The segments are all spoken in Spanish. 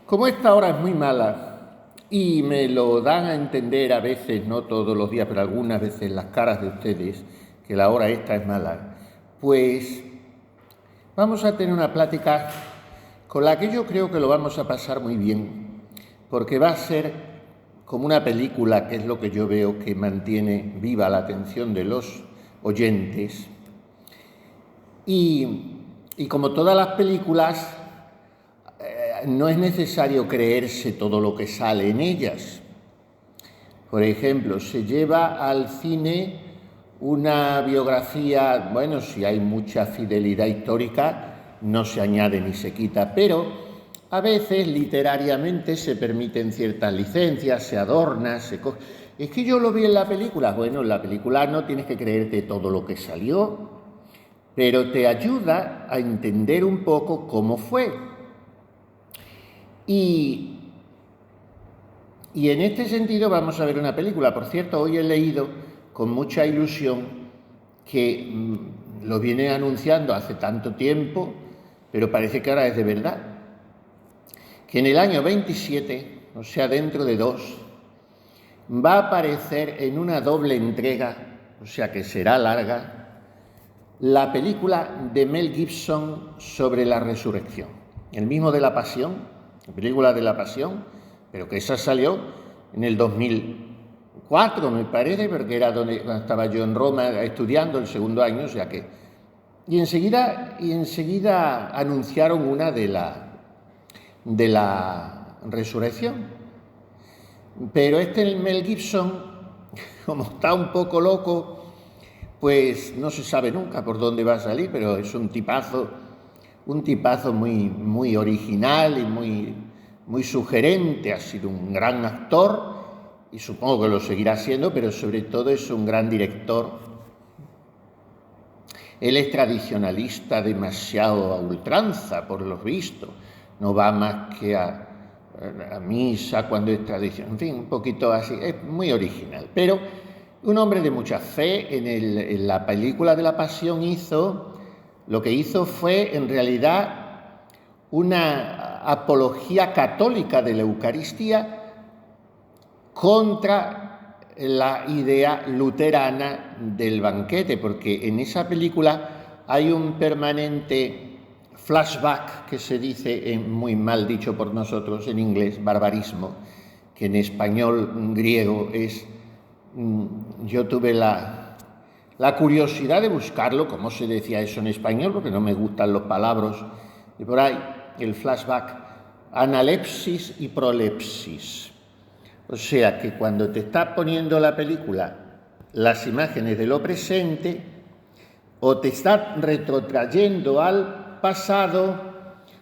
Como esta hora es muy mala y me lo dan a entender a veces, no todos los días, pero algunas veces las caras de ustedes, que la hora esta es mala, pues vamos a tener una plática con la que yo creo que lo vamos a pasar muy bien, porque va a ser como una película, que es lo que yo veo que mantiene viva la atención de los oyentes. Y como todas las películas, no es necesario creerse todo lo que sale en ellas. Por ejemplo, se lleva al cine una biografía, bueno, si hay mucha fidelidad histórica, no se añade ni se quita, pero a veces literariamente se permiten ciertas licencias, se adorna, Es que yo lo vi en la película. Bueno, en la película no tienes que creerte todo lo que salió, pero te ayuda a entender un poco cómo fue. Y en este sentido vamos a ver una película. Por cierto, hoy he leído con mucha ilusión que lo viene anunciando hace tanto tiempo, pero parece que ahora es de verdad, que en el año 27, o sea, dentro de 2, va a aparecer en una doble entrega, o sea que será larga, la película de Mel Gibson sobre la resurrección. El mismo de la Pasión, la película de la Pasión, pero que esa salió en el 2004, me parece, porque era donde estaba yo en Roma estudiando el segundo año, o sea que... Y enseguida anunciaron una de la resurrección. Pero Mel Gibson, como está un poco loco, pues no se sabe nunca por dónde va a salir, pero es un tipazo muy, muy original y muy sugerente. Ha sido un gran actor y supongo que lo seguirá siendo, pero sobre todo es un gran director. Él es tradicionalista demasiado a ultranza, por lo visto. No va más que a misa cuando es tradición. En fin, un poquito así. Es muy original. Pero un hombre de mucha fe. En la película de la Pasión lo que hizo fue en realidad una apología católica de la Eucaristía contra la idea luterana del banquete, porque en esa película hay un permanente flashback, que se dice, muy mal dicho por nosotros en inglés, barbarismo, que en español griego es... Yo tuve la curiosidad de buscarlo, cómo se decía eso en español, porque no me gustan los palabras, y por ahí el flashback, analepsis y prolepsis. O sea que cuando te está poniendo la película las imágenes de lo presente, o te está retrotrayendo al pasado,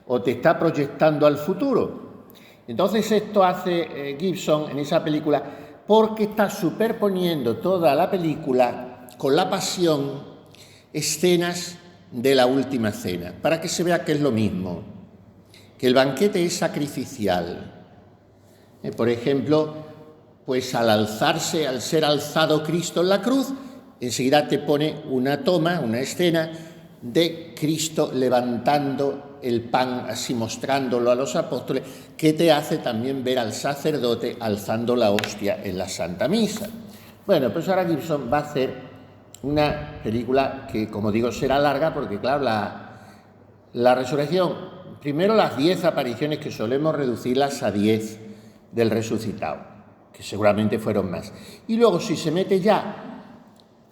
o te está proyectando al futuro. Entonces esto hace Gibson en esa película, porque está superponiendo toda la película con la Pasión, escenas de la última cena, para que se vea que es lo mismo, que el banquete es sacrificial. Por ejemplo, pues al ser alzado Cristo en la cruz, enseguida te pone una toma, una escena de Cristo levantando el pan, así mostrándolo a los apóstoles, que te hace también ver al sacerdote alzando la hostia en la Santa Misa. Bueno, pues ahora Gibson va a hacer una película que, como digo, será larga, porque claro, la resurrección, primero las 10 apariciones, que solemos reducirlas a 10 del resucitado, que seguramente fueron más. Y luego, si se mete ya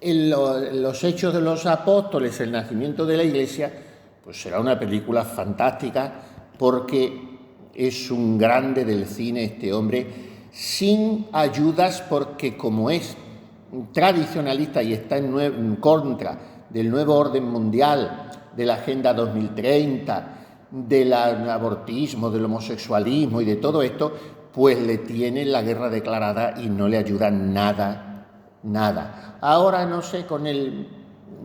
en los hechos de los apóstoles, el nacimiento de la Iglesia, pues será una película fantástica, porque es un grande del cine este hombre, sin ayudas, porque como es tradicionalista y está en contra del nuevo orden mundial, de la Agenda 2030, del abortismo, del homosexualismo y de todo esto, pues le tienen la guerra declarada y no le ayuda nada. Ahora, no sé, con el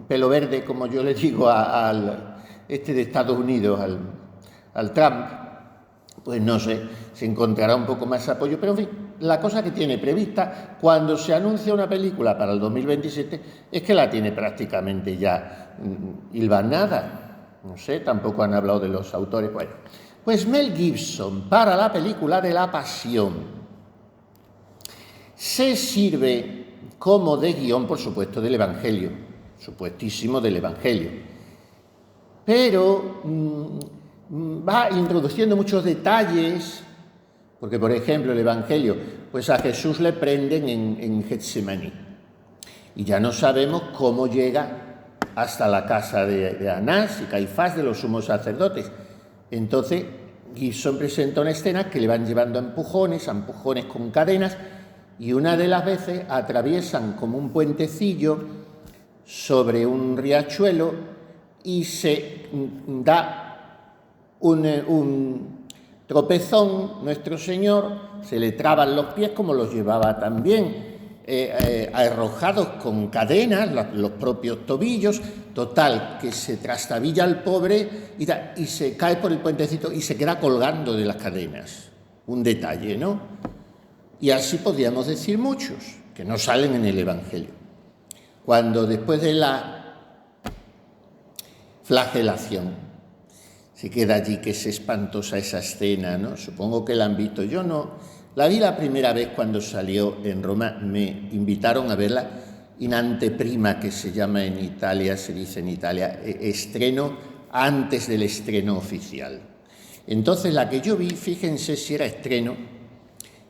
pelo verde, como yo le digo al de Estados Unidos, al Trump, pues no sé, se encontrará un poco más apoyo, pero en fin, la cosa que tiene prevista cuando se anuncia una película para el 2027 es que la tiene prácticamente ya hilvanada. No sé, tampoco han hablado de los autores. Bueno, Pues Mel Gibson, para la película de La Pasión, se sirve como de guión, por supuesto, del Evangelio, supuestísimo del Evangelio, pero va introduciendo muchos detalles, porque, por ejemplo, el Evangelio, pues a Jesús le prenden en Getsemaní, y ya no sabemos cómo llega hasta la casa de Anás y Caifás, de los sumos sacerdotes. Entonces, Gibson presenta una escena que le van llevando a empujones con cadenas, y una de las veces atraviesan como un puentecillo sobre un riachuelo y se da un tropezón nuestro Señor, se le traban los pies como los llevaba también, arrojados con cadenas, los propios tobillos, total, que se trastabilla al pobre y se cae por el puentecito y se queda colgando de las cadenas. Un detalle, ¿no? Y así podríamos decir muchos, que no salen en el Evangelio. Cuando después de la flagelación se queda allí, que es espantosa esa escena, ¿no? Supongo que la han visto. Yo no, la vi la primera vez cuando salió en Roma, me invitaron a verla in anteprima, que se llama en Italia, se dice en Italia, estreno antes del estreno oficial. Entonces la que yo vi, fíjense si era estreno,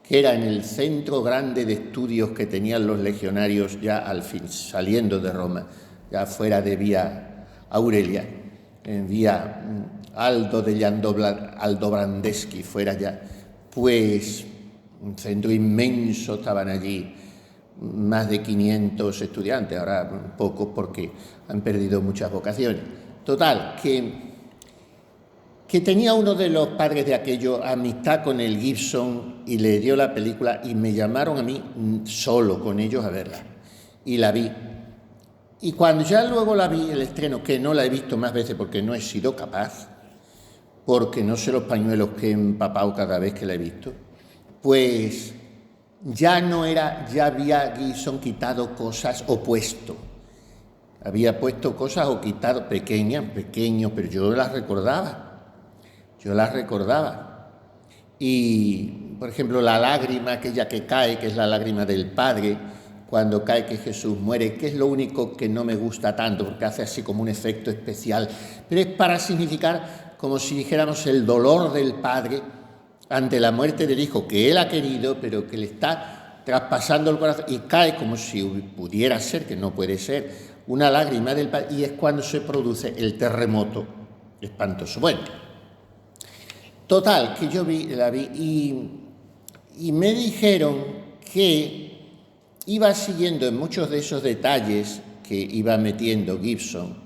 que era en el centro grande de estudios que tenían los legionarios ya al fin, saliendo de Roma, ya fuera de Vía Aurelia, en Vía Aldo degli Aldobrandeschi, fuera ya, pues un centro inmenso, estaban allí más de 500 estudiantes, ahora pocos porque han perdido muchas vocaciones. Total, que tenía uno de los padres de aquello amistad con el Gibson y le dio la película y me llamaron a mí solo con ellos a verla. Y la vi. Y cuando ya luego la vi, el estreno, que no la he visto más veces porque no he sido capaz, porque no sé los pañuelos que he empapado cada vez que la he visto, pues ya no era, ya había Gibson quitado cosas o puesto. Había puesto cosas o quitado pequeños, pero yo las recordaba. Y, por ejemplo, la lágrima aquella que cae, que es la lágrima del Padre, cuando cae que Jesús muere, que es lo único que no me gusta tanto, porque hace así como un efecto especial, pero es para significar como si dijéramos el dolor del Padre ante la muerte del Hijo, que Él ha querido, pero que le está traspasando el corazón, y cae como si pudiera ser, que no puede ser, una lágrima del Padre, y es cuando se produce el terremoto espantoso. Bueno, total, que yo la vi y me dijeron que iba siguiendo en muchos de esos detalles que iba metiendo Gibson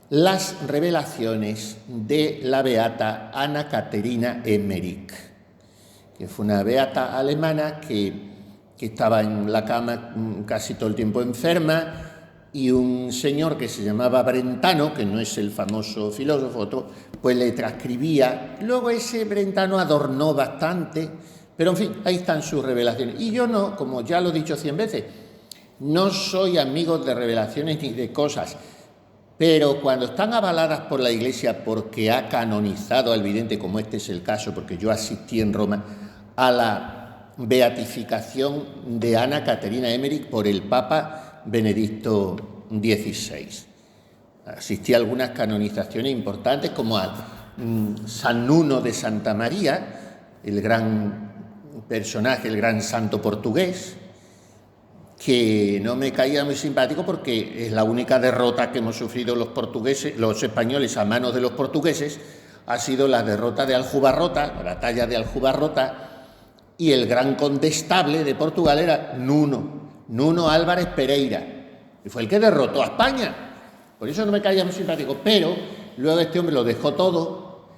las revelaciones de la beata Anna Caterina Emmerich, que fue una beata alemana que estaba en la cama casi todo el tiempo enferma, y un señor que se llamaba Brentano, que no es el famoso filósofo, otro, pues le transcribía. Luego ese Brentano adornó bastante, pero en fin, ahí están sus revelaciones. Y yo no, como ya lo he dicho 100 veces, no soy amigo de revelaciones ni de cosas, pero cuando están avaladas por la Iglesia porque ha canonizado al vidente, como este es el caso, porque yo asistí en Roma a la beatificación de Anna Caterina Emmerich por el Papa Benedicto XVI. Asistí a algunas canonizaciones importantes, como a San Nuno de Santa María, el gran personaje, el gran santo portugués, que no me caía muy simpático porque es la única derrota que hemos sufrido los españoles a manos de los portugueses, ha sido la derrota de Aljubarrota, la batalla de Aljubarrota, y el gran condestable de Portugal era Nuno Álvarez Pereira, y fue el que derrotó a España. Por eso no me caía muy simpático, pero luego este hombre lo dejó todo,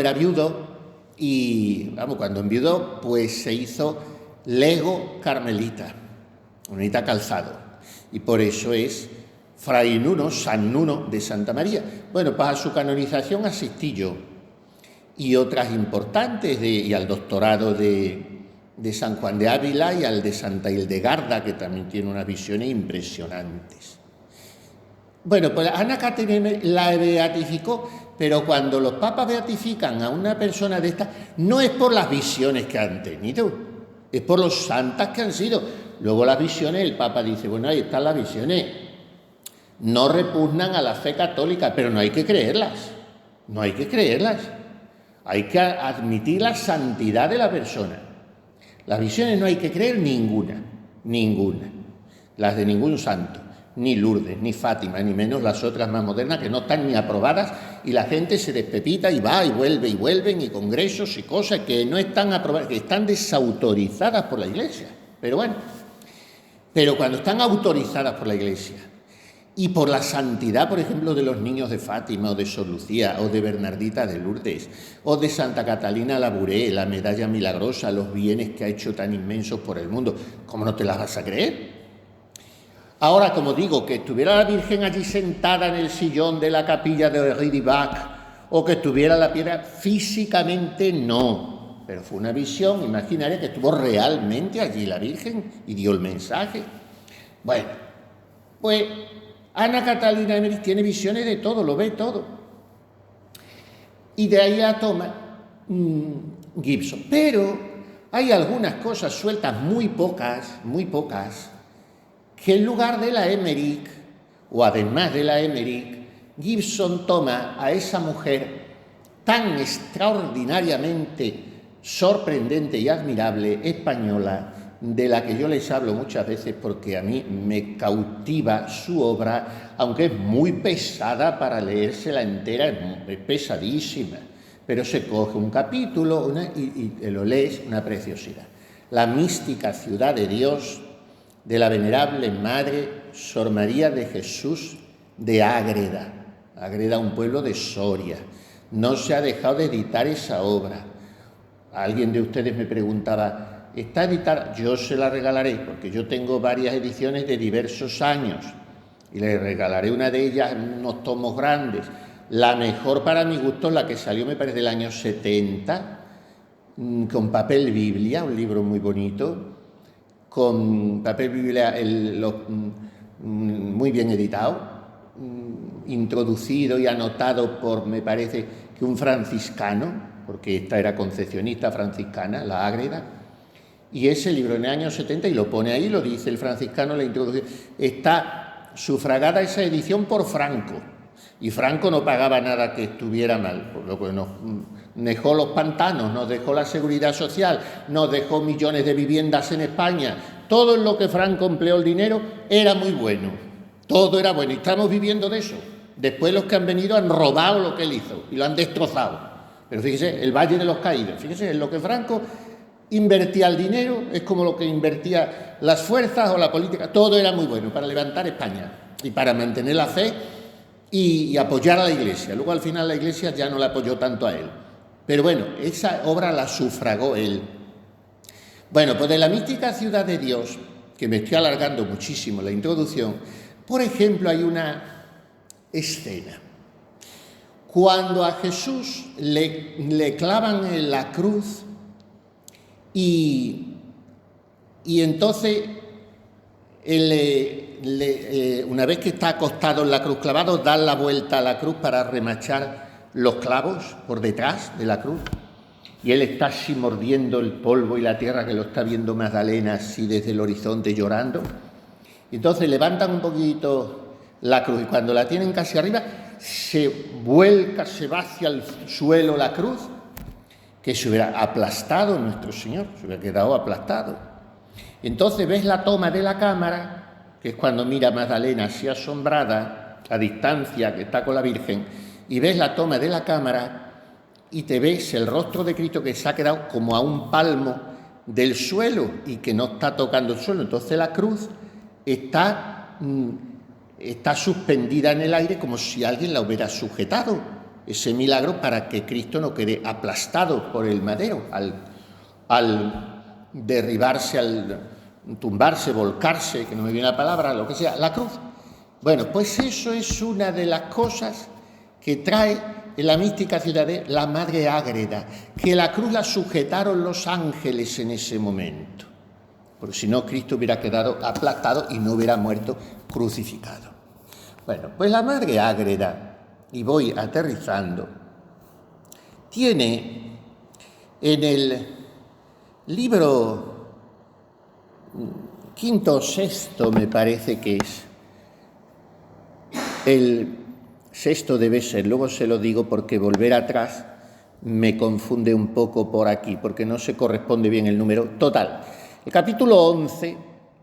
era viudo, y vamos, cuando enviudó, pues se hizo lego carmelita calzado, y por eso es Fray Nuno, San Nuno de Santa María. Bueno, pues a su canonización asistí yo, y otras importantes, y al doctorado de San Juan de Ávila y al de Santa Hildegarda, que también tiene unas visiones impresionantes. Bueno, pues Anna Caterina la beatificó, pero cuando los papas beatifican a una persona de esta, no es por las visiones que han tenido, es por los santas que han sido. Luego las visiones, el Papa dice, bueno, ahí están las visiones, no repugnan a la fe católica, pero no hay que creerlas, no hay que creerlas. Hay que admitir la santidad de la persona. Las visiones no hay que creer ninguna, las de ningún santo, ni Lourdes, ni Fátima, ni menos las otras más modernas que no están ni aprobadas y la gente se despepita y va y vuelven y congresos y cosas que no están aprobadas, que están desautorizadas por la Iglesia. Pero bueno, pero cuando están autorizadas por la Iglesia y por la santidad, por ejemplo, de los niños de Fátima o de Sor Lucía o de Bernardita de Lourdes o de Santa Catalina Labouré, la medalla milagrosa, los bienes que ha hecho tan inmensos por el mundo, ¿cómo no te las vas a creer? Ahora, como digo, que estuviera la Virgen allí sentada en el sillón de la capilla de Ridibac o que estuviera la piedra, físicamente no, pero fue una visión imaginaria que estuvo realmente allí la Virgen y dio el mensaje. Bueno, pues Ana Catalina Emmerich tiene visiones de todo, lo ve todo. Y de ahí la toma Gibson. Pero hay algunas cosas sueltas, muy pocas, que en lugar de la Emmerich, o además de la Emmerich, Gibson toma a esa mujer tan extraordinariamente sorprendente y admirable española, de la que yo les hablo muchas veces porque a mí me cautiva su obra, aunque es muy pesada para leérsela entera, es pesadísima, pero se coge un capítulo y lo lees, una preciosidad. La mística ciudad de Dios, de la venerable Madre Sor María de Jesús de Ágreda. Ágreda, un pueblo de Soria. No se ha dejado de editar esa obra. Alguien de ustedes me preguntaba, ¿está editada? Yo se la regalaré, porque yo tengo varias ediciones de diversos años y le regalaré una de ellas, unos tomos grandes. La mejor para mi gusto es la que salió, me parece, del año 70, con papel Biblia, un libro muy bonito, con papel Biblia muy bien editado, introducido y anotado por, me parece, que un franciscano, porque esta era concepcionista franciscana, la Ágreda, y ese libro en el año 70, y lo pone ahí, lo dice el franciscano, la introducción, está sufragada esa edición por Franco, y Franco no pagaba nada que estuviera mal, por lo que nos dejó los pantanos, nos dejó la seguridad social, nos dejó millones de viviendas en España, todo en lo que Franco empleó el dinero era muy bueno, todo era bueno, y estamos viviendo de eso. Después los que han venido han robado lo que él hizo y lo han destrozado. Pero fíjese, el Valle de los Caídos, fíjese, en lo que Franco invertía el dinero, es como lo que invertía las fuerzas o la política, todo era muy bueno para levantar España y para mantener la fe y apoyar a la Iglesia. Luego al final la Iglesia ya no la apoyó tanto a él. Pero bueno, esa obra la sufragó él. Bueno, pues de la mística ciudad de Dios, que me estoy alargando muchísimo la introducción, por ejemplo, hay una escena. Cuando a Jesús le clavan en la cruz y entonces una vez que está acostado en la cruz clavado, dan la vuelta a la cruz para remachar los clavos por detrás de la cruz. Y él está así mordiendo el polvo y la tierra, que lo está viendo Magdalena así desde el horizonte llorando. Y entonces levantan un poquito la cruz y cuando la tienen casi arriba, se vuelca, se va hacia el suelo la cruz, que se hubiera aplastado nuestro Señor, se hubiera quedado aplastado. Entonces ves la toma de la cámara, que es cuando mira a Magdalena así asombrada, a distancia, que está con la Virgen, y ves la toma de la cámara y te ves el rostro de Cristo que se ha quedado como a un palmo del suelo y que no está tocando el suelo. Entonces la cruz está suspendida en el aire como si alguien la hubiera sujetado. Ese milagro para que Cristo no quede aplastado por el madero al derribarse, al tumbarse, volcarse, que no me viene la palabra, lo que sea, la cruz. Bueno, pues eso es una de las cosas que trae en la mística ciudad de la Madre Ágreda, que la cruz la sujetaron los ángeles en ese momento, porque si no Cristo hubiera quedado aplastado y no hubiera muerto crucificado. Bueno, pues la Madre Ágreda y voy aterrizando, tiene en el libro quinto o sexto, me parece que es, el sexto debe ser, luego se lo digo porque volver atrás me confunde un poco por aquí, porque no se corresponde bien el número. Total, el capítulo 11,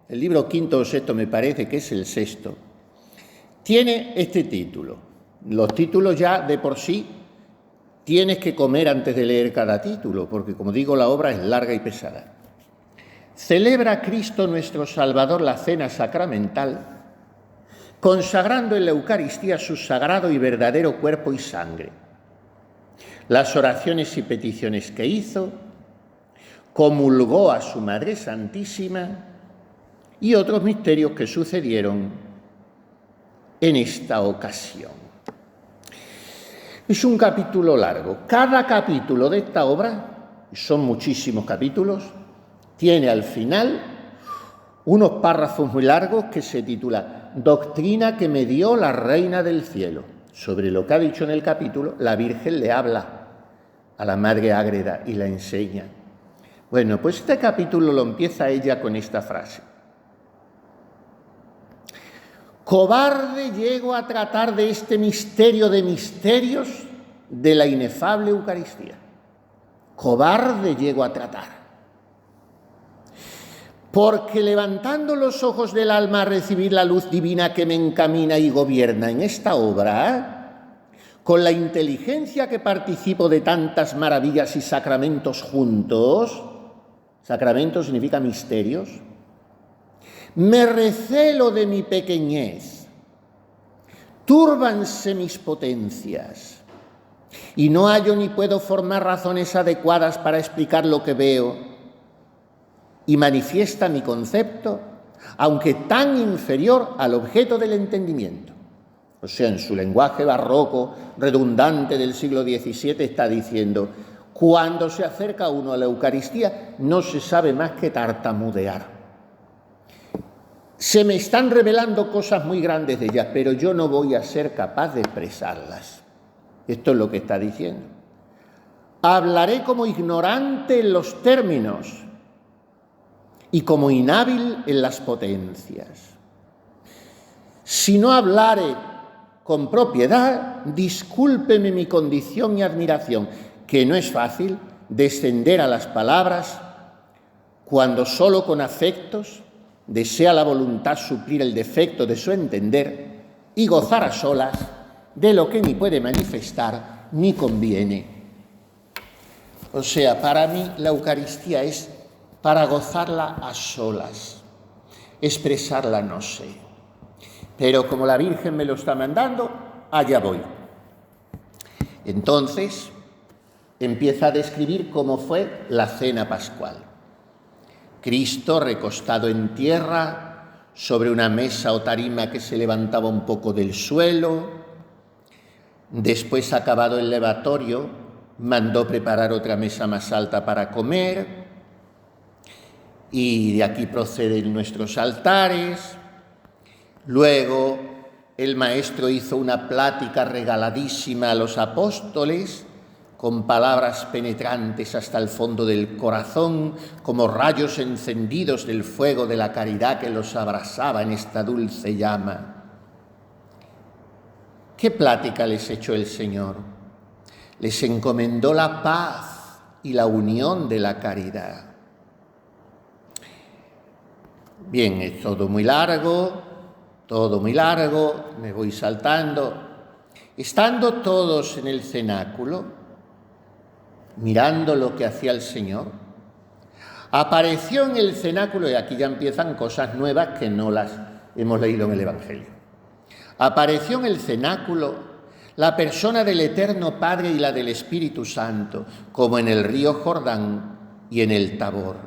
el libro quinto o sexto me parece que es el sexto, tiene este título. Los títulos ya de por sí tienes que comer antes de leer cada título, porque como digo, la obra es larga y pesada. Celebra Cristo nuestro Salvador la cena sacramental, consagrando en la Eucaristía su sagrado y verdadero cuerpo y sangre. Las oraciones y peticiones que hizo, comulgó a su Madre Santísima y otros misterios que sucedieron en esta ocasión. Es un capítulo largo. Cada capítulo de esta obra, son muchísimos capítulos, tiene al final unos párrafos muy largos que se titula Doctrina que me dio la Reina del Cielo. Sobre lo que ha dicho en el capítulo, la Virgen le habla a la Madre Ágreda y la enseña. Bueno, pues este capítulo lo empieza ella con esta frase. Cobarde llego a tratar de este misterio de misterios de la inefable Eucaristía. Cobarde llego a tratar. Porque levantando los ojos del alma a recibir la luz divina que me encamina y gobierna en esta obra, con la inteligencia que participo de tantas maravillas y sacramentos juntos, sacramentos significa misterios, me recelo de mi pequeñez, túrbanse mis potencias, y no hallo ni puedo formar razones adecuadas para explicar lo que veo, y manifiesta mi concepto, aunque tan inferior al objeto del entendimiento. O sea, en su lenguaje barroco, redundante del siglo XVII, está diciendo, cuando se acerca uno a la Eucaristía, no se sabe más que tartamudear. Se me están revelando cosas muy grandes de ella, pero yo no voy a ser capaz de expresarlas. Esto es lo que está diciendo. Hablaré como ignorante en los términos y como inhábil en las potencias. Si no hablare con propiedad, discúlpeme mi condición y admiración, que no es fácil descender a las palabras cuando solo con afectos desea la voluntad suplir el defecto de su entender y gozar a solas de lo que ni puede manifestar ni conviene. O sea, para mí la Eucaristía es para gozarla a solas, expresarla no sé. Pero como la Virgen me lo está mandando, allá voy. Entonces empieza a describir cómo fue la cena pascual. Cristo recostado en tierra sobre una mesa o tarima que se levantaba un poco del suelo. Después, acabado el lavatorio, mandó preparar otra mesa más alta para comer. Y de aquí proceden nuestros altares. Luego el Maestro hizo una plática regaladísima a los apóstoles, con palabras penetrantes hasta el fondo del corazón, como rayos encendidos del fuego de la caridad que los abrasaba en esta dulce llama. ¿Qué plática les echó el Señor? Les encomendó la paz y la unión de la caridad. Bien, es todo muy largo, me voy saltando. Estando todos en el cenáculo, mirando lo que hacía el Señor, apareció en el cenáculo, y aquí ya empiezan cosas nuevas que no las hemos leído en el Evangelio. Apareció en el cenáculo la persona del Eterno Padre y la del Espíritu Santo, como en el río Jordán y en el Tabor.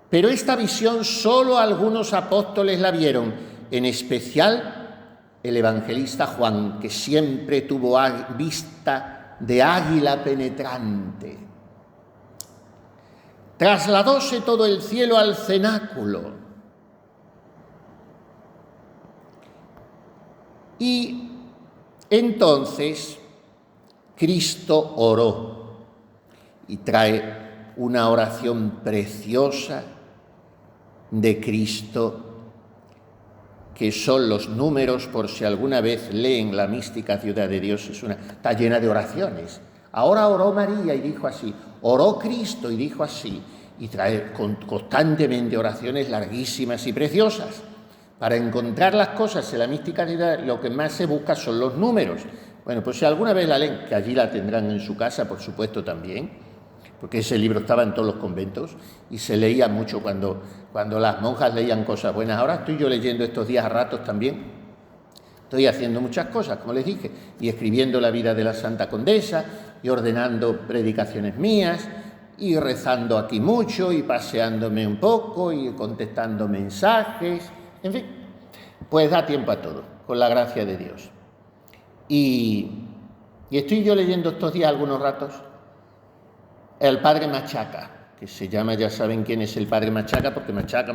Pero esta visión solo algunos apóstoles la vieron, en especial el evangelista Juan, que siempre tuvo vista de águila penetrante. Trasladóse todo el cielo al cenáculo Y entonces Cristo oró y trae una oración preciosa de Cristo, que son los números, por si alguna vez leen la mística Ciudad de Dios, está llena de oraciones. Ahora oró María y dijo así, oró Cristo y dijo así, y trae constantemente oraciones larguísimas y preciosas. Para encontrar las cosas en la mística Ciudad, lo que más se busca son los números. Bueno, pues si alguna vez la leen, que allí la tendrán en su casa, por supuesto también, porque ese libro estaba en todos los conventos y se leía mucho cuando las monjas leían cosas buenas. Ahora estoy yo leyendo estos días a ratos también. Estoy haciendo muchas cosas, como les dije, y escribiendo la vida de la Santa Condesa, y ordenando predicaciones mías, y rezando aquí mucho, y paseándome un poco, y contestando mensajes, en fin, pues da tiempo a todo, con la gracia de Dios. Y estoy yo leyendo estos días algunos ratos el Padre Machaca, que se llama, ya saben quién es el Padre Machaca, porque machaca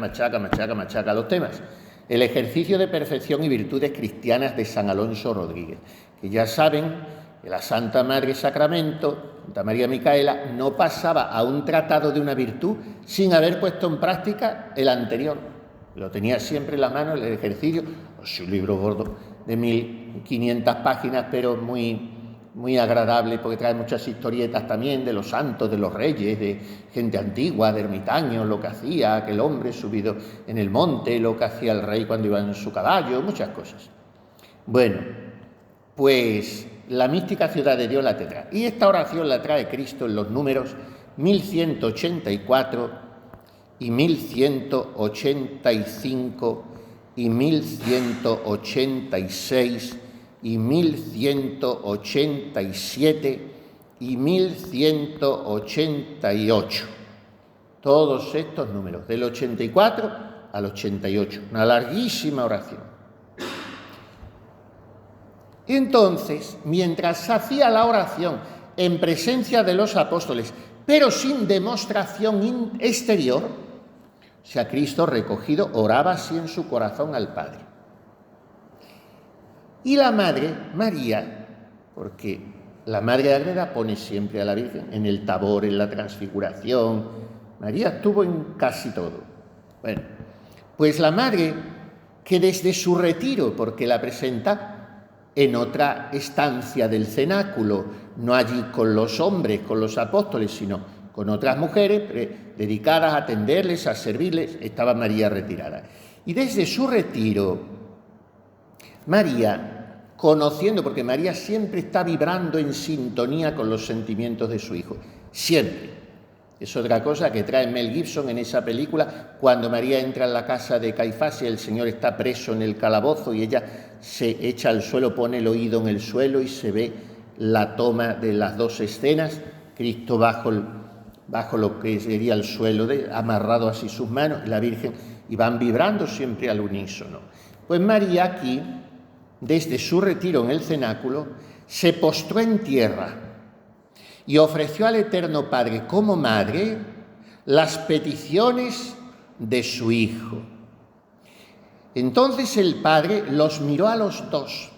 los temas. El ejercicio de perfección y virtudes cristianas de San Alonso Rodríguez, que ya saben que la Santa Madre Sacramento, Santa María Micaela, no pasaba a un tratado de una virtud sin haber puesto en práctica el anterior. Lo tenía siempre en la mano, el ejercicio, es un libro gordo de 1500 páginas, pero muy agradable, porque trae muchas historietas también de los santos, de los reyes, de gente antigua, de ermitaños, lo que hacía aquel hombre subido en el monte, lo que hacía el rey cuando iba en su caballo, muchas cosas. Bueno, pues la mística Ciudad de Dios la tendrá. Y esta oración la trae Cristo en los números 1184 y 1185 y 1186 y 1187 y 1188. Todos estos números, del 84 al 88. Una larguísima oración. Entonces, mientras hacía la oración en presencia de los apóstoles, pero sin demostración exterior, o sea, Cristo recogido oraba así en su corazón al Padre. Y la Madre, María, porque la Madre Agreda pone siempre a la Virgen en el Tabor, en la Transfiguración. María estuvo en casi todo. Bueno, pues la Madre, que desde su retiro, porque la presenta en otra estancia del cenáculo, no allí con los hombres, con los apóstoles, sino con otras mujeres dedicadas a atenderles, a servirles, estaba María retirada. Y desde su retiro, María, conociendo, porque María siempre está vibrando en sintonía con los sentimientos de su Hijo, siempre. Es otra cosa que trae Mel Gibson en esa película, cuando María entra en la casa de Caifás y el Señor está preso en el calabozo y ella se echa al suelo, pone el oído en el suelo y se ve la toma de las dos escenas, Cristo bajo lo que sería el suelo, amarrado así sus manos, y la Virgen, y van vibrando siempre al unísono. Pues María aquí, desde su retiro en el cenáculo, se postró en tierra y ofreció al Eterno Padre como madre las peticiones de su Hijo. Entonces el Padre los miró a los dos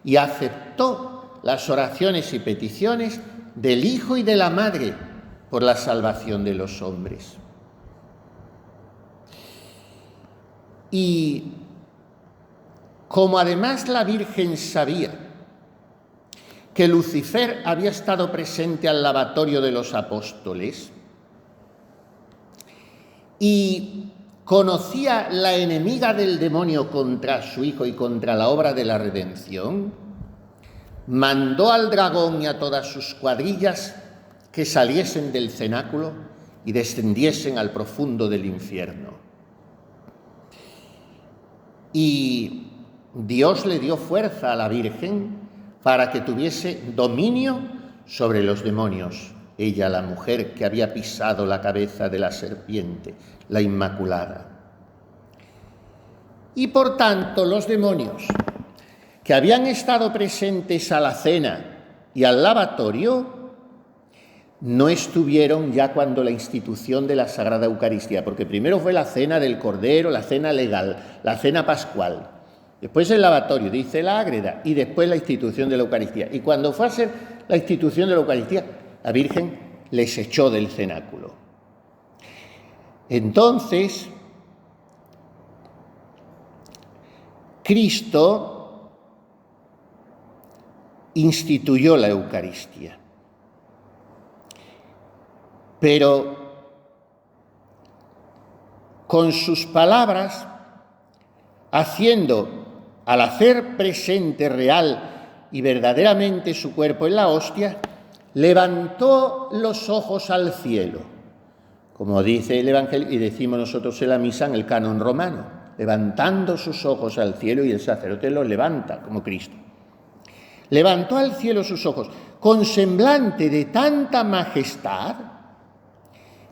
y aceptó las oraciones y peticiones del Hijo y de la Madre por la salvación de los hombres. Y como además la Virgen sabía que Lucifer había estado presente al lavatorio de los apóstoles y conocía la enemiga del demonio contra su Hijo y contra la obra de la redención, mandó al dragón y a todas sus cuadrillas que saliesen del cenáculo y descendiesen al profundo del infierno. Y Dios le dio fuerza a la Virgen para que tuviese dominio sobre los demonios. Ella, la mujer que había pisado la cabeza de la serpiente, la Inmaculada. Y por tanto, los demonios que habían estado presentes a la cena y al lavatorio no estuvieron ya cuando la institución de la Sagrada Eucaristía, porque primero fue la cena del Cordero, la cena legal, la cena pascual. después el lavatorio, dice la ágreda, y después la institución de la Eucaristía. Y cuando fue a hacer la institución de la Eucaristía, la Virgen les echó del cenáculo. Entonces, Cristo instituyó la Eucaristía. Pero con sus palabras, al hacer presente real y verdaderamente su cuerpo en la hostia, levantó los ojos al cielo, como dice el Evangelio y decimos nosotros en la misa en el canon romano, levantando sus ojos al cielo, y el sacerdote los levanta como Cristo. Levantó al cielo sus ojos con semblante de tanta majestad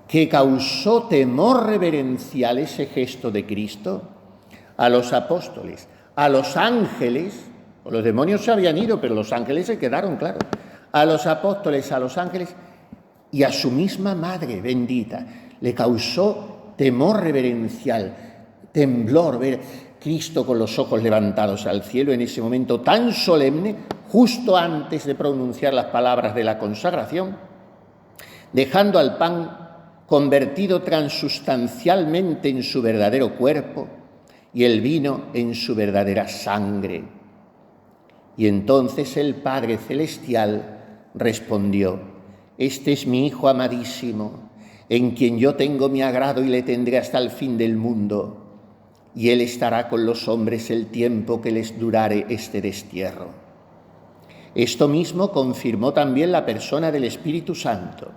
que causó temor reverencial ese gesto de Cristo a los apóstoles, a los ángeles. Los demonios se habían ido, pero los ángeles se quedaron, claro. A los apóstoles, a los ángeles y a su misma Madre bendita le causó temor reverencial, temblor ver Cristo con los ojos levantados al cielo en ese momento tan solemne, justo antes de pronunciar las palabras de la consagración, dejando al pan convertido transustancialmente en su verdadero cuerpo y el vino en su verdadera sangre. Y entonces el Padre Celestial respondió: este es mi Hijo amadísimo, en quien yo tengo mi agrado y le tendré hasta el fin del mundo, y él estará con los hombres el tiempo que les durare este destierro. Esto mismo confirmó también la persona del Espíritu Santo,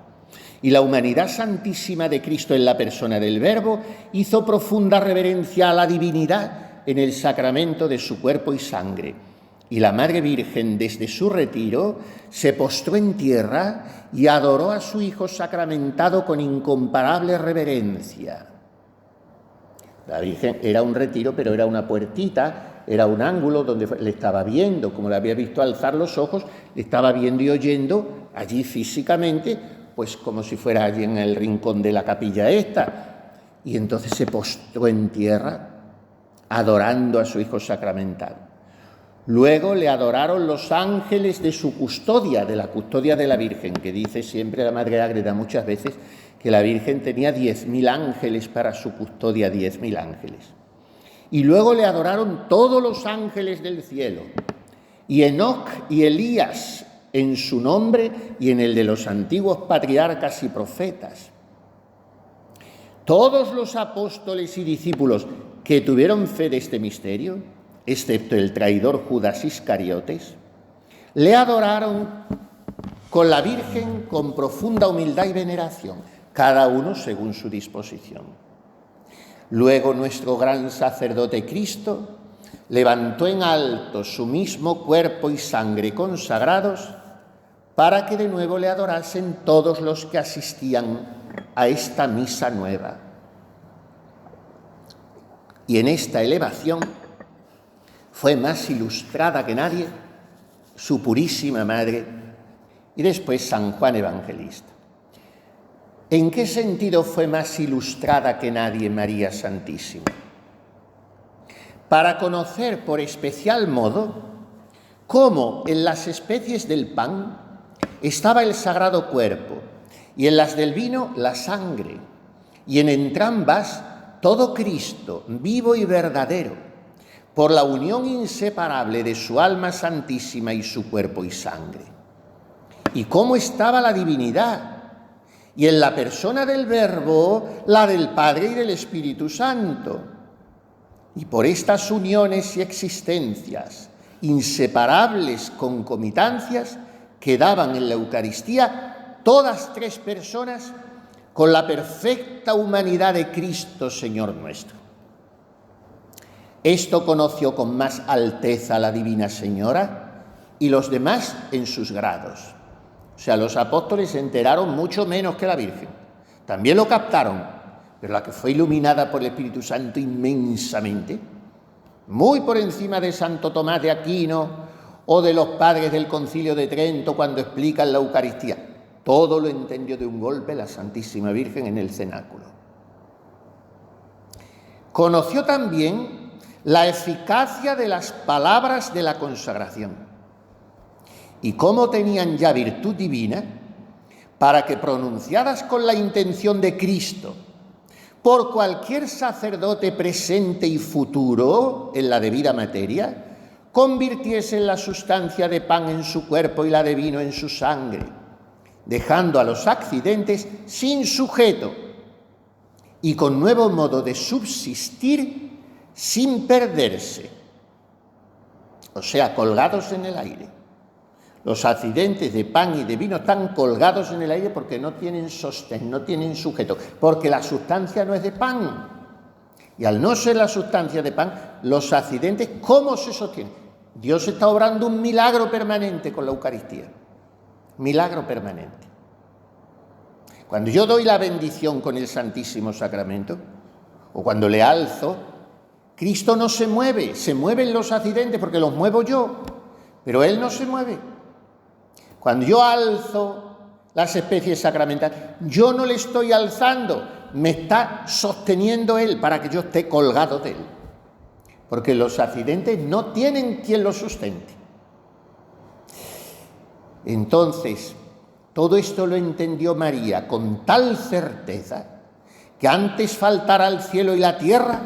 y la humanidad santísima de Cristo en la persona del Verbo hizo profunda reverencia a la divinidad en el sacramento de su cuerpo y sangre. Y la Madre Virgen, desde su retiro, se postró en tierra y adoró a su Hijo sacramentado con incomparable reverencia. La Virgen era un retiro, pero era una puertita, era un ángulo donde le estaba viendo, como le había visto alzar los ojos, le estaba viendo y oyendo allí físicamente, pues como si fuera allí en el rincón de la capilla esta. Y entonces se postró en tierra, adorando a su Hijo sacramentado. Luego le adoraron los ángeles de su custodia, de la custodia de la Virgen, que dice siempre la Madre Ágreda muchas veces que la Virgen tenía 10.000 ángeles para su custodia, 10.000 ángeles. Y luego le adoraron todos los ángeles del cielo, y Enoc y Elías en su nombre y en el de los antiguos patriarcas y profetas. Todos los apóstoles y discípulos que tuvieron fe de este misterio, excepto el traidor Judas Iscariotes, le adoraron con la Virgen con profunda humildad y veneración, cada uno según su disposición. Luego nuestro gran sacerdote Cristo levantó en alto su mismo cuerpo y sangre consagrados para que de nuevo le adorasen todos los que asistían a esta misa nueva. Y en esta elevación fue más ilustrada que nadie su purísima Madre y después San Juan Evangelista. ¿En qué sentido fue más ilustrada que nadie María Santísima? Para conocer por especial modo cómo en las especies del pan estaba el sagrado cuerpo y en las del vino la sangre, y en entrambas todo Cristo, vivo y verdadero, por la unión inseparable de su alma santísima y su cuerpo y sangre. Y cómo estaba la divinidad, y en la persona del Verbo, la del Padre y del Espíritu Santo. Y por estas uniones y existencias, inseparables concomitancias, quedaban en la Eucaristía todas tres personas con la perfecta humanidad de Cristo, Señor nuestro. Esto conoció con más alteza la Divina Señora y los demás en sus grados. O sea, los apóstoles se enteraron mucho menos que la Virgen. También lo captaron, pero la que fue iluminada por el Espíritu Santo inmensamente, muy por encima de Santo Tomás de Aquino o de los padres del Concilio de Trento cuando explican la Eucaristía. Todo lo entendió de un golpe la Santísima Virgen en el cenáculo. Conoció también la eficacia de las palabras de la consagración y cómo tenían ya virtud divina para que, pronunciadas con la intención de Cristo por cualquier sacerdote presente y futuro en la debida materia, convirtiesen la sustancia de pan en su cuerpo y la de vino en su sangre, dejando a los accidentes sin sujeto y con nuevo modo de subsistir sin perderse, o sea, colgados en el aire. Los accidentes de pan y de vino están colgados en el aire porque no tienen sostén, no tienen sujeto, porque la sustancia no es de pan. Y al no ser la sustancia de pan, los accidentes, ¿cómo se sostienen? Dios está obrando un milagro permanente con la Eucaristía. Milagro permanente. Cuando yo doy la bendición con el Santísimo Sacramento, o cuando le alzo, Cristo no se mueven los accidentes porque los muevo yo, pero Él no se mueve. Cuando yo alzo las especies sacramentales, yo no le estoy alzando, me está sosteniendo Él para que yo esté colgado de Él. Porque los accidentes no tienen quien los sustente. Entonces, todo esto lo entendió María con tal certeza que antes faltara el cielo y la tierra,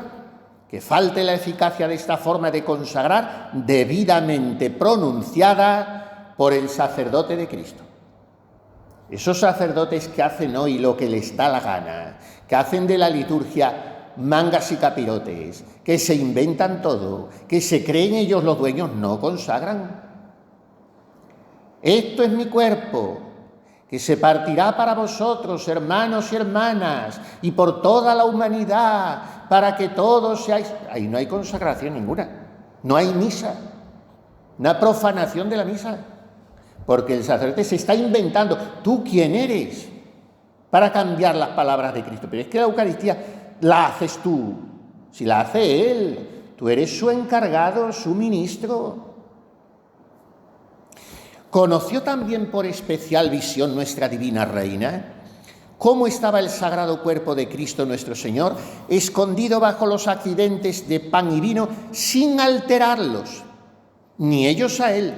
que falte la eficacia de esta forma de consagrar debidamente pronunciada por el sacerdote de Cristo. Esos sacerdotes que hacen hoy lo que les da la gana, que hacen de la liturgia mangas y capirotes, que se inventan todo, que se creen ellos los dueños, no consagran. Esto es mi cuerpo, que se partirá para vosotros, hermanos y hermanas, y por toda la humanidad, para que todos seáis... Ahí no hay consagración ninguna, no hay misa, una profanación de la misa, porque el sacerdote se está inventando. ¿Tú quién eres para cambiar las palabras de Cristo? Pero es que la Eucaristía la haces tú, si la hace Él, tú eres su encargado, su ministro. ¿Conoció también por especial visión nuestra divina Reina cómo estaba el sagrado cuerpo de Cristo nuestro Señor, escondido bajo los accidentes de pan y vino, sin alterarlos, ni ellos a Él?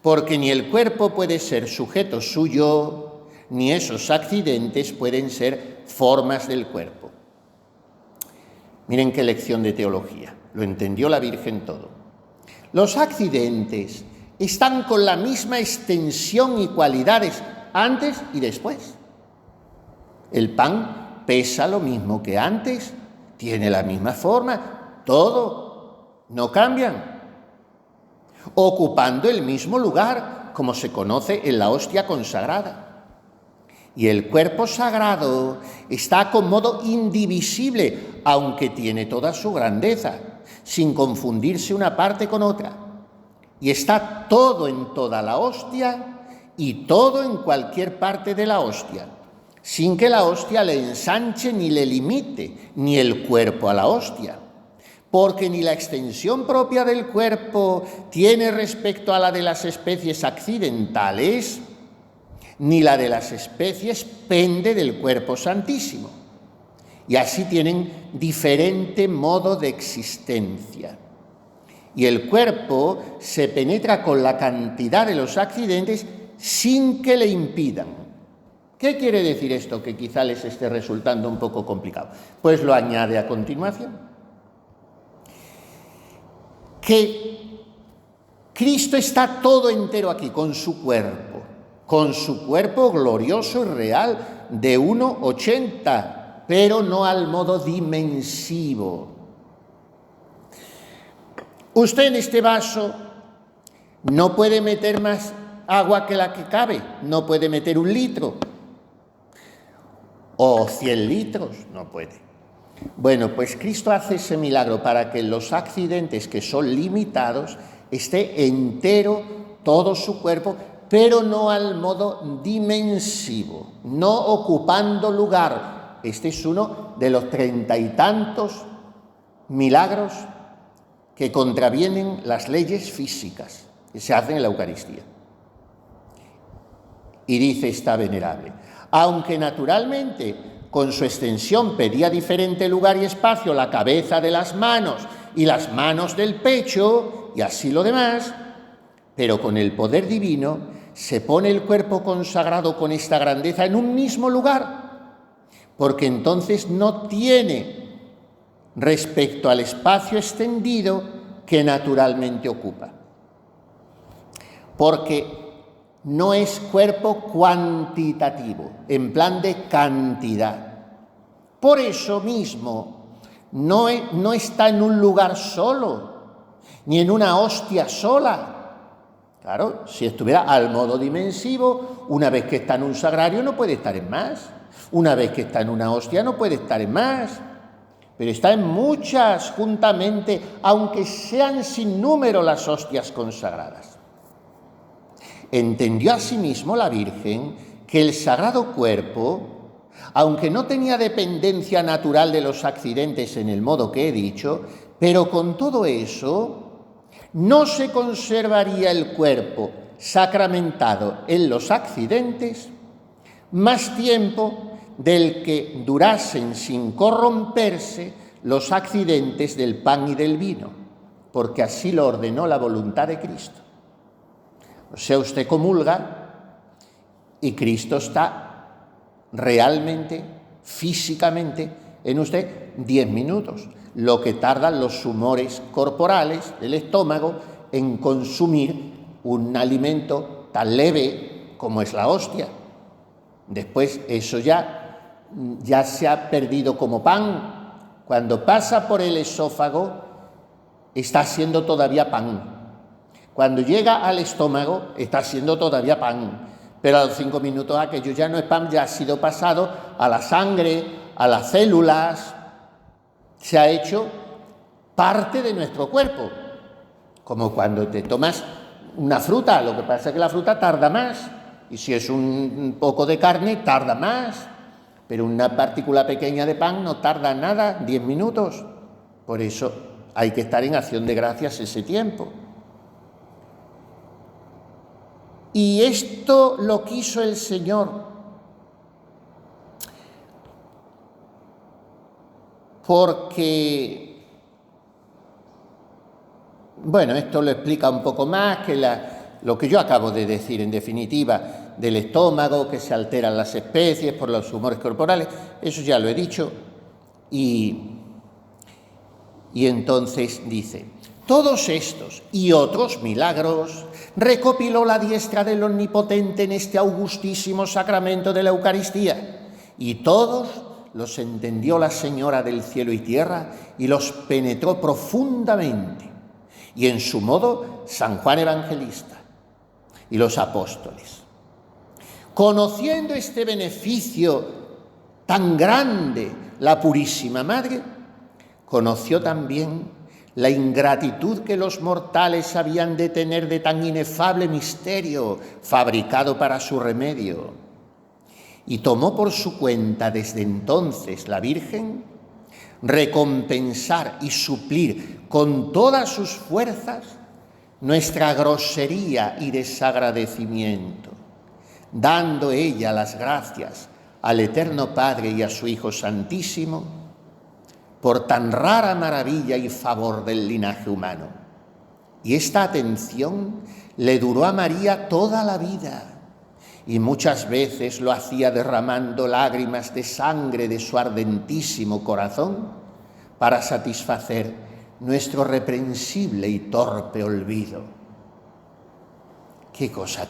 Porque ni el cuerpo puede ser sujeto suyo, ni esos accidentes pueden ser formas del cuerpo. Miren qué lección de teología, lo entendió la Virgen todo. Los accidentes están con la misma extensión y cualidades antes y después. El pan pesa lo mismo que antes, tiene la misma forma, todo, no cambian, ocupando el mismo lugar, como se conoce en la hostia consagrada. Y el cuerpo sagrado está con modo indivisible, aunque tiene toda su grandeza, sin confundirse una parte con otra. Y está todo en toda la hostia y todo en cualquier parte de la hostia, sin que la hostia le ensanche ni le limite, ni el cuerpo a la hostia. Porque ni la extensión propia del cuerpo tiene respecto a la de las especies accidentales, ni la de las especies pende del cuerpo santísimo. Y así tienen diferente modo de existencia. Y el cuerpo se penetra con la cantidad de los accidentes sin que le impidan. ¿Qué quiere decir esto? Que quizá les esté resultando un poco complicado. Pues lo añade a continuación. Que Cristo está todo entero aquí, con su cuerpo glorioso y real de 1,80, pero no al modo dimensivo. Usted en este vaso no puede meter más agua que la que cabe, no puede meter 1 litro o 100 litros, no puede. Bueno, pues Cristo hace ese milagro para que los accidentes que son limitados esté entero todo su cuerpo, pero no al modo dimensivo, no ocupando lugar. Este es uno de los 30 y tantos milagros que contravienen las leyes físicas que se hacen en la Eucaristía. Y dice esta venerable, aunque naturalmente con su extensión pedía diferente lugar y espacio la cabeza de las manos y las manos del pecho y así lo demás, pero con el poder divino se pone el cuerpo consagrado con esta grandeza en un mismo lugar, porque entonces no tiene respecto al espacio extendido que naturalmente ocupa. Porque no es cuerpo cuantitativo, en plan de cantidad. Por eso mismo no está en un lugar solo, ni en una hostia sola. Claro, si estuviera al modo dimensivo, una vez que está en un sagrario no puede estar en más. Una vez que está en una hostia no puede estar en más. Pero está en muchas juntamente, aunque sean sin número las hostias consagradas. Entendió asimismo la Virgen que el sagrado cuerpo, aunque no tenía dependencia natural de los accidentes en el modo que he dicho, pero con todo eso no se conservaría el cuerpo sacramentado en los accidentes más tiempo del que durasen sin corromperse los accidentes del pan y del vino, porque así lo ordenó la voluntad de Cristo. O sea, usted comulga y Cristo está realmente, físicamente, en usted 10 minutos, lo que tardan los humores corporales del estómago en consumir un alimento tan leve como es la hostia. Después eso ya se ha perdido como pan. Cuando pasa por el esófago, está siendo todavía pan. Cuando llega al estómago, está siendo todavía pan. Pero a los 5 minutos aquello ya no es pan, ya ha sido pasado a la sangre, a las células. Se ha hecho parte de nuestro cuerpo. Como cuando te tomas una fruta, lo que pasa es que la fruta tarda más. Y si es un poco de carne, tarda más. Pero una partícula pequeña de pan no tarda nada, 10 minutos. Por eso hay que estar en acción de gracias ese tiempo. Y esto lo quiso el Señor, porque, bueno, esto lo explica un poco más que lo que yo acabo de decir, en definitiva, del estómago, que se alteran las especies por los humores corporales, eso ya lo he dicho, y entonces dice: todos estos y otros milagros recopiló la diestra del Omnipotente en este augustísimo sacramento de la Eucaristía, y todos los entendió la Señora del cielo y tierra y los penetró profundamente, y en su modo San Juan Evangelista y los apóstoles. Conociendo este beneficio tan grande, la Purísima Madre conoció también la ingratitud que los mortales habían de tener de tan inefable misterio fabricado para su remedio, y tomó por su cuenta desde entonces la Virgen recompensar y suplir con todas sus fuerzas nuestra grosería y desagradecimiento, dando ella las gracias al Eterno Padre y a su Hijo Santísimo por tan rara maravilla y favor del linaje humano. Y esta atención le duró a María toda la vida, y muchas veces lo hacía derramando lágrimas de sangre de su ardentísimo corazón para satisfacer nuestro reprensible y torpe olvido. Qué cosa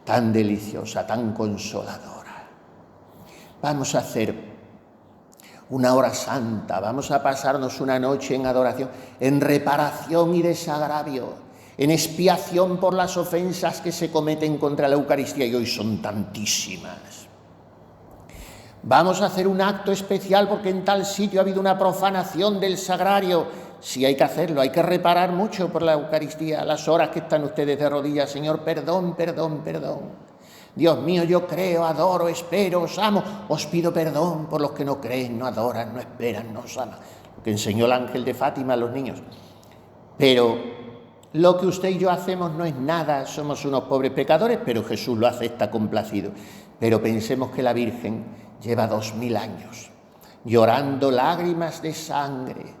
tan deliciosa, tan consoladora. Vamos a hacer una hora santa, vamos a pasarnos una noche en adoración, en reparación y desagravio, en expiación por las ofensas que se cometen contra la Eucaristía, y hoy son tantísimas. Vamos a hacer un acto especial porque en tal sitio ha habido una profanación del sagrario. Sí, hay que hacerlo, hay que reparar mucho por la Eucaristía. Las horas que están ustedes de rodillas: Señor, perdón, perdón, perdón. Dios mío, yo creo, adoro, espero, os amo. Os pido perdón por los que no creen, no adoran, no esperan, no os aman. Lo que enseñó el ángel de Fátima a los niños. Pero lo que usted y yo hacemos no es nada, somos unos pobres pecadores, pero Jesús lo acepta complacido. Pero pensemos que la Virgen lleva 2000 años llorando lágrimas de sangre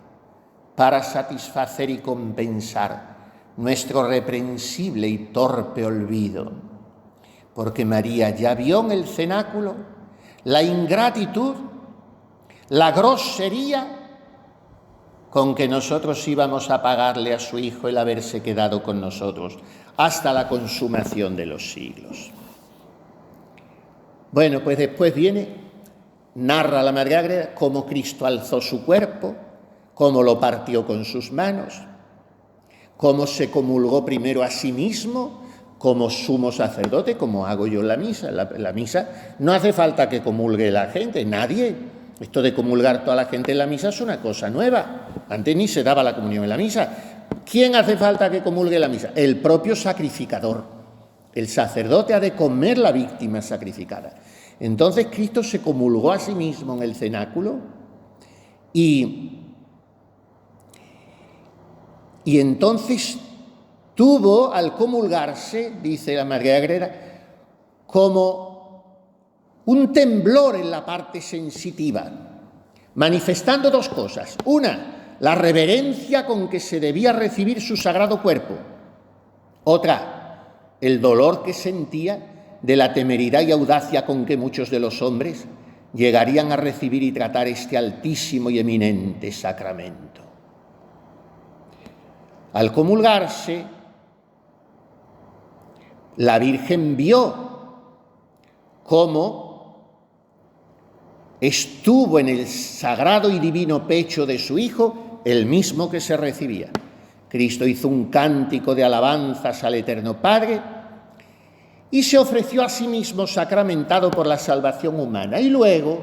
para satisfacer y compensar nuestro reprensible y torpe olvido, porque María ya vio en el cenáculo la ingratitud, la grosería con que nosotros íbamos a pagarle a su Hijo el haberse quedado con nosotros hasta la consumación de los siglos. Bueno, pues después narra la Madre Ágreda cómo Cristo alzó su cuerpo, cómo lo partió con sus manos, cómo se comulgó primero a sí mismo como sumo sacerdote, como hago yo en la misa. La misa no hace falta que comulgue la gente, nadie. Esto de comulgar toda la gente en la misa es una cosa nueva. Antes ni se daba la comunión en la misa. ¿Quién hace falta que comulgue la misa? El propio sacrificador. El sacerdote ha de comer la víctima sacrificada. Entonces Cristo se comulgó a sí mismo en el cenáculo y entonces tuvo, al comulgarse, dice la Madre Ágreda, como un temblor en la parte sensitiva, manifestando dos cosas. Una, la reverencia con que se debía recibir su sagrado cuerpo. Otra, el dolor que sentía de la temeridad y audacia con que muchos de los hombres llegarían a recibir y tratar este altísimo y eminente sacramento. Al comulgarse, la Virgen vio cómo estuvo en el sagrado y divino pecho de su Hijo el mismo que se recibía. Cristo hizo un cántico de alabanzas al Eterno Padre y se ofreció a sí mismo sacramentado por la salvación humana. Y luego,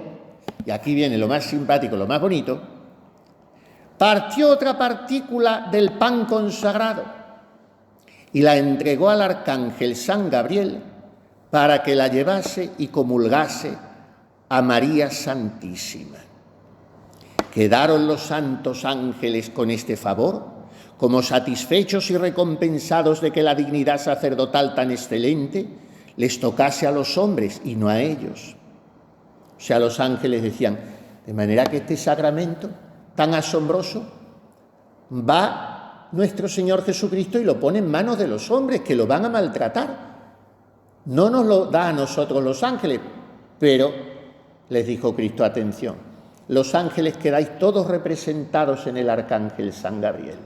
y aquí viene lo más simpático, lo más bonito, partió otra partícula del pan consagrado y la entregó al arcángel San Gabriel para que la llevase y comulgase a María Santísima. Quedaron los santos ángeles con este favor, como satisfechos y recompensados de que la dignidad sacerdotal tan excelente les tocase a los hombres y no a ellos. O sea, los ángeles decían, de manera que este sacramento tan asombroso va nuestro Señor Jesucristo y lo pone en manos de los hombres, que lo van a maltratar. No nos lo da a nosotros los ángeles, pero les dijo Cristo, atención, los ángeles quedáis todos representados en el arcángel San Gabriel.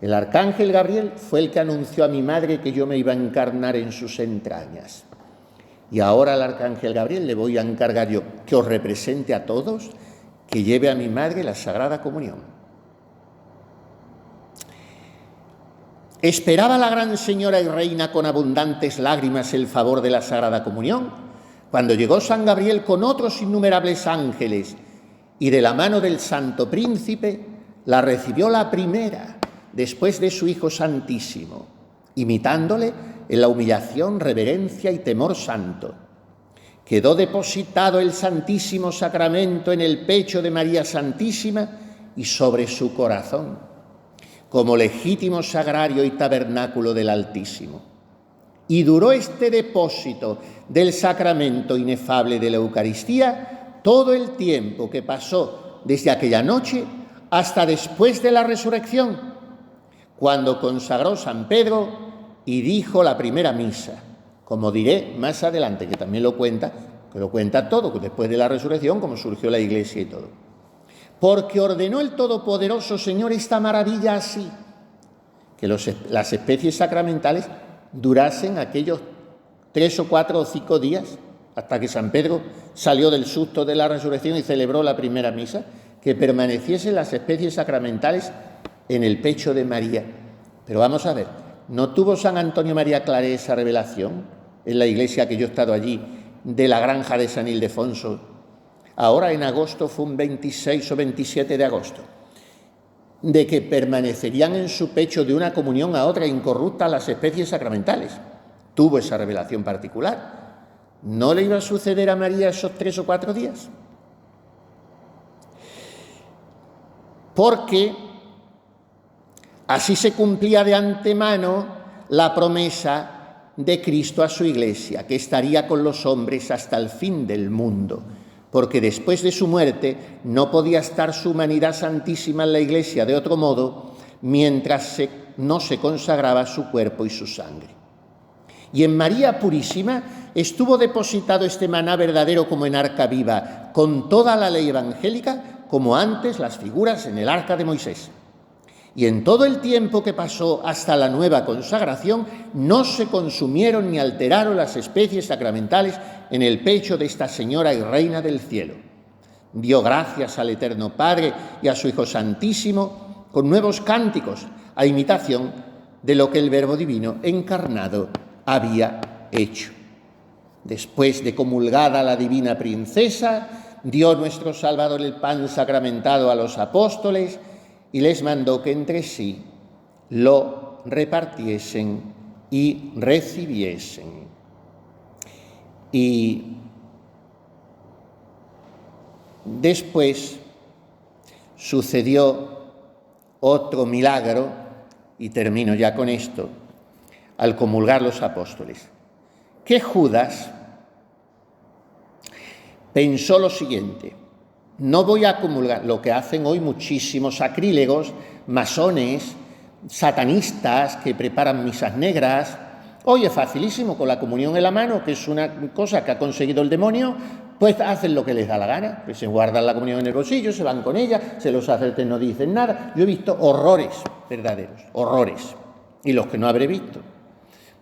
El arcángel Gabriel fue el que anunció a mi madre que yo me iba a encarnar en sus entrañas. Y ahora al arcángel Gabriel le voy a encargar yo que os represente a todos, que lleve a mi madre la Sagrada Comunión. ¿Esperaba la gran señora y reina con abundantes lágrimas el favor de la Sagrada Comunión? Cuando llegó San Gabriel con otros innumerables ángeles y de la mano del Santo Príncipe, la recibió la primera, después de su Hijo Santísimo, imitándole en la humillación, reverencia y temor santo. Quedó depositado el Santísimo Sacramento en el pecho de María Santísima y sobre su corazón, como legítimo sagrario y tabernáculo del Altísimo. Y duró este depósito del sacramento inefable de la Eucaristía todo el tiempo que pasó desde aquella noche hasta después de la resurrección, cuando consagró San Pedro y dijo la primera misa, como diré más adelante, que también lo cuenta todo, que después de la resurrección, como surgió la Iglesia y todo. Porque ordenó el Todopoderoso Señor esta maravilla así, que las especies sacramentales durasen aquellos 3 o 4 o 5 días, hasta que San Pedro salió del susto de la resurrección y celebró la primera misa, que permaneciesen las especies sacramentales en el pecho de María. Pero vamos a ver, ¿no tuvo San Antonio María Claret esa revelación en la iglesia que yo he estado allí, de la granja de San Ildefonso? Ahora en agosto, fue un 26 o 27 de agosto, de que permanecerían en su pecho de una comunión a otra incorrupta las especies sacramentales. Tuvo esa revelación particular. ¿No le iba a suceder a María esos 3 o 4 días? Porque así se cumplía de antemano la promesa de Cristo a su Iglesia, que estaría con los hombres hasta el fin del mundo, porque después de su muerte no podía estar su humanidad santísima en la Iglesia de otro modo mientras no se consagraba su cuerpo y su sangre. Y en María Purísima estuvo depositado este maná verdadero como en arca viva, con toda la ley evangélica, como antes las figuras en el arca de Moisés. Y en todo el tiempo que pasó hasta la nueva consagración, no se consumieron ni alteraron las especies sacramentales en el pecho de esta Señora y Reina del Cielo. Dio gracias al Eterno Padre y a su Hijo Santísimo con nuevos cánticos, a imitación de lo que el Verbo Divino encarnado había hecho. Después de comulgada la divina princesa, dio nuestro Salvador el pan sacramentado a los apóstoles y les mandó que entre sí lo repartiesen y recibiesen. Y después sucedió otro milagro, y termino ya con esto, al comulgar los apóstoles, que Judas pensó lo siguiente: no voy a comulgar, lo que hacen hoy muchísimos sacrílegos, masones, satanistas que preparan misas negras. Hoy es facilísimo, con la comunión en la mano, que es una cosa que ha conseguido el demonio, pues hacen lo que les da la gana, pues se guardan la comunión en el bolsillo, se van con ella, los sacerdotes no dicen nada. Yo he visto horrores verdaderos, horrores, y los que no habré visto.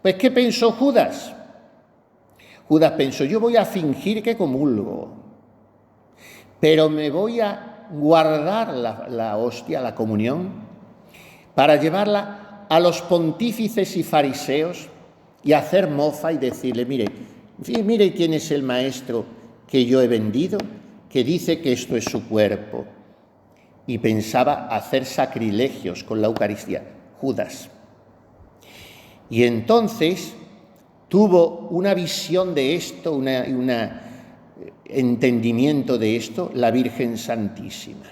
Pues, ¿qué pensó Judas? Judas pensó: yo voy a fingir que comulgo, pero me voy a guardar la hostia, la comunión, para llevarla a los pontífices y fariseos y hacer mofa y decirle: mire quién es el maestro que yo he vendido, que dice que esto es su cuerpo. Y pensaba hacer sacrilegios con la Eucaristía, Judas. Y entonces tuvo una visión de esto, un entendimiento de esto, la Virgen Santísima.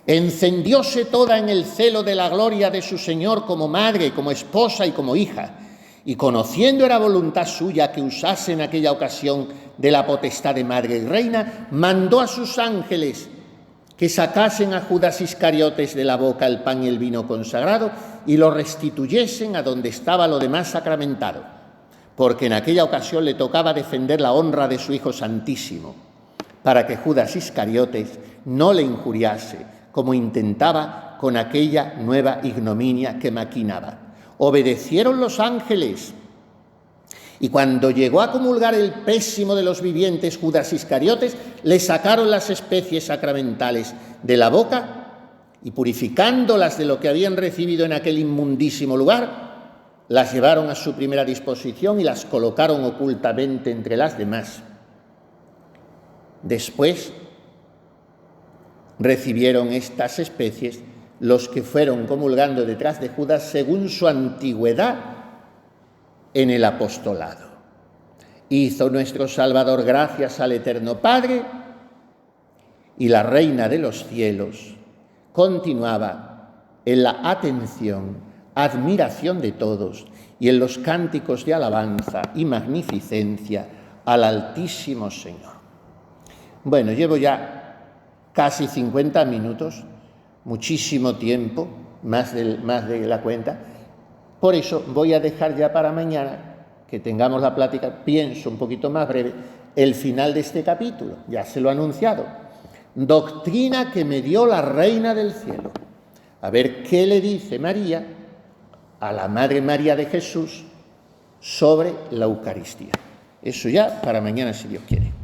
Encendióse toda en el celo de la gloria de su Señor como madre, como esposa y como hija, y conociendo era voluntad suya que usase en aquella ocasión de la potestad de madre y reina, mandó a sus ángeles que sacasen a Judas Iscariotes de la boca el pan y el vino consagrado y lo restituyesen a donde estaba lo demás sacramentado, porque en aquella ocasión le tocaba defender la honra de su Hijo Santísimo, para que Judas Iscariotes no le injuriase, como intentaba con aquella nueva ignominia que maquinaba. Obedecieron los ángeles, y cuando llegó a comulgar el pésimo de los vivientes Judas Iscariotes, le sacaron las especies sacramentales de la boca y, purificándolas de lo que habían recibido en aquel inmundísimo lugar, las llevaron a su primera disposición y las colocaron ocultamente entre las demás. Después recibieron estas especies los que fueron comulgando detrás de Judas según su antigüedad en el apostolado. Hizo nuestro Salvador gracias al Eterno Padre, y la Reina de los cielos continuaba en la atención, admiración de todos y en los cánticos de alabanza y magnificencia al Altísimo Señor. Bueno, llevo ya casi 50 minutos, muchísimo tiempo, más de la cuenta. Por eso voy a dejar ya para mañana, que tengamos la plática, pienso un poquito más breve, el final de este capítulo. Ya se lo he anunciado. Doctrina que me dio la Reina del Cielo. A ver qué le dice María a la Madre María de Jesús sobre la Eucaristía. Eso ya para mañana, si Dios quiere.